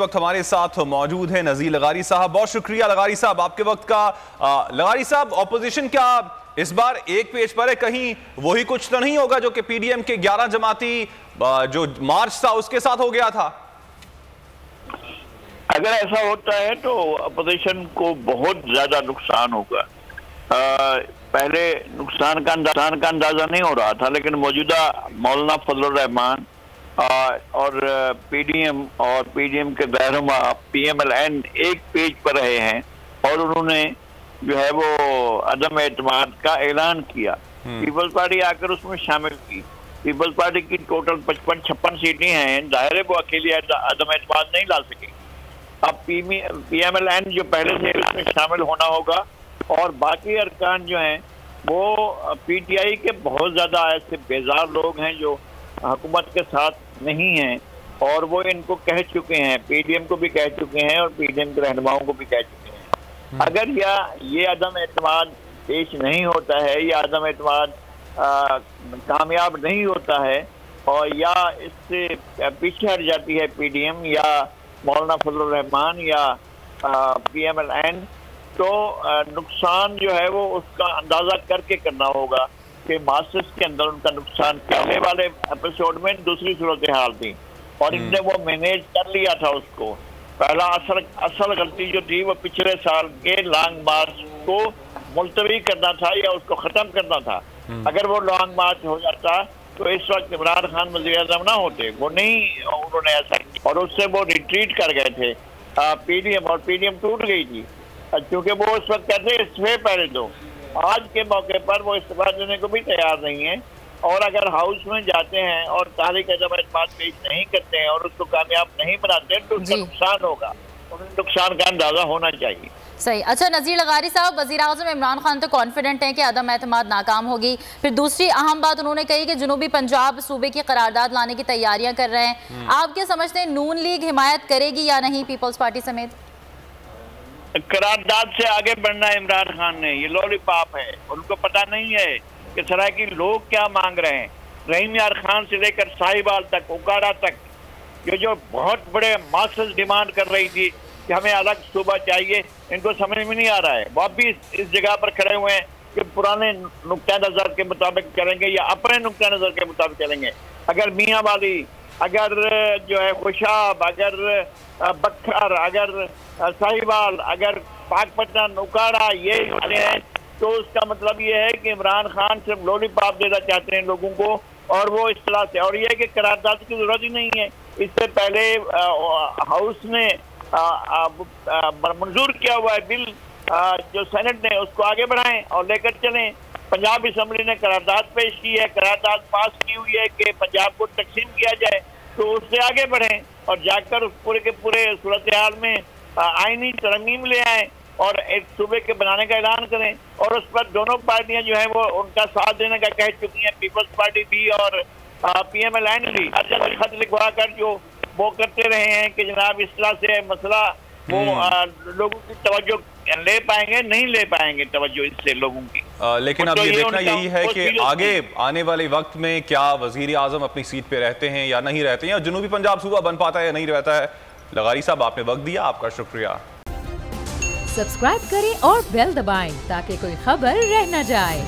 वक्त हमारे साथ मौजूद है नज़ीर लगारी साहब। बहुत शुक्रिया लगारी साहब आपके वक्त का। लगारी साहब, ऑपोजिशन क्या इस बार एक पेज पर है? कहीं वही कुछ तो नहीं होगा जो कि पीडीएम के 11 जमाती जो मार्च था उसके साथ हो गया था? अगर ऐसा होता है तो अपोजिशन को बहुत ज्यादा नुकसान होगा। पहले नुकसान का अंदाजा नहीं हो रहा था, लेकिन मौजूदा मौलाना फजलुर रहमान और पीडीएम के रहनुमा पीएमएलएन एक पेज पर रहे हैं और उन्होंने जो है वो अदम एतमाद का ऐलान किया। पीपल्स पार्टी आकर उसमें शामिल की। पीपल्स पार्टी की टोटल 55-56 सीटें हैं, जाहिर है वो अकेली अदम एतमाद नहीं ला सके। अब पीएमएलएन जो पहले से उसमें शामिल होना होगा और बाकी अरकान जो हैं वो पीटीआई के बहुत ज्यादा ऐसे बेजार लोग हैं जो हुकूमत के साथ नहीं हैं और वो इनको कह चुके हैं, पीडीएम को भी कह चुके हैं और पीडीएम के रहनुमाओं को भी कह चुके हैं। अगर ये अदम एतमाद पेश नहीं होता है या अदम एतमाद कामयाब नहीं होता है और या इससे पीछे हट जाती है पीडीएम या मौलाना फजलुर रहमान या पीएमएलएन, तो नुकसान जो है वो उसका अंदाजा करके करना होगा कि मास्टर्स के अंदर उनका नुकसान पहले वाले एपिसोड में दूसरी सूरत हाल थी और इनने वो मैनेज कर लिया था उसको। पहला असल गलती जो थी वो पिछले साल के लॉन्ग मार्च को मुलतवी करना था या उसको खत्म करना था। अगर वो लॉन्ग मार्च हो जाता तो इस वक्त इमरान खान वज़ीर-ए-आज़म ना होते, वो नहीं, उन्होंने ऐसा किया और उससे वो रिट्रीट कर गए थे पीडीएम और पीडीएम टूट गई थी क्योंकि वो उस वक्त कहते इस्तीफे पहले दो। आज के मौके पर वो इस्तीफा देने को भी तैयार नहीं है और अगर हाउस में जाते हैं और तारीख अदम एतमाद पेश नहीं करते हैं और उसको कामयाब नहीं बनाते तो उसका नुकसान होगा, उन्हें नुकसान का अंदाजा होना चाहिए। सही। अच्छा नज़ीर लगारी साहब, वज़ीर-ए-आज़म इमरान खान तो कॉन्फिडेंट हैं कि अदम एतमाद नाकाम होगी। फिर दूसरी अहम बात उन्होंने कही कि जनूबी पंजाब सूबे की करारदाद लाने की तैयारियां कर रहे हैं। आप क्या समझते हैं, नून लीग हिमायत करेगी या नहीं पीपल्स पार्टी समेत? करारदाद से आगे बढ़ना है इमरान खान ने, ये लॉलीपॉप है। उनको पता नहीं है कि सरायकी लोग क्या मांग रहे हैं। रहीम यार खान से लेकर साहिबाल तक, उकाड़ा तक, ये जो बहुत बड़े मास्टर्स डिमांड कर रही थी कि हमें अलग सूबा चाहिए, इनको समझ में नहीं आ रहा है। वो अब भी इस जगह पर खड़े हुए हैं कि पुराने नुक्ता नज़र के मुताबिक चलेंगे या अपने नुक्ता नज़र के मुताबिक चलेंगे। अगर मियाँ वाली, अगर जो है खुशाब, अगर बख्तर, अगर साहिबाल, अगर पाकपट्टन, उकाड़ा ये वाले हैं तो उसका मतलब ये है कि इमरान खान सिर्फ लॉलीपॉप देना चाहते हैं लोगों को और वो इस तरह से, और ये है कि करारदाद की जरूरत ही नहीं है। इससे पहले हाउस ने मंजूर किया हुआ है बिल, जो सेनेट ने, उसको आगे बढ़ाएं और लेकर चलें। पंजाब असम्बली ने करारदाद पेश की है, करारदाद पास की हुई है कि पंजाब को तकसीम किया जाए, तो उससे आगे बढ़ें और जाकर पूरे के पूरे सूरत हाल में आईनी तरमीम ले आए और एक सूबे के बनाने का ऐलान करें। और उस पर दोनों पार्टियां जो है वो उनका साथ देने का कह चुकी हैं, पीपल्स पार्टी भी और पीएमएलएन भी। अच्छा खत लिखवा कर जो वो करते रहे हैं कि जनाब इस तरह से मसला वो लोगों की तवज्जो ले पाएंगे, नहीं ले पाएंगे तवज्जो इससे लोगों की। लेकिन अब ये देखना यही है कि आगे आने वाले वक्त में क्या वज़ीर-ए-आज़म अपनी सीट पे रहते हैं या नहीं रहते हैं और जनूबी पंजाब सूबा बन पाता है या नहीं रहता है। लगारी साहब, आपने वक्त दिया, आपका शुक्रिया। सब्सक्राइब करें और बेल दबाएं ताकि कोई खबर रह न जाए।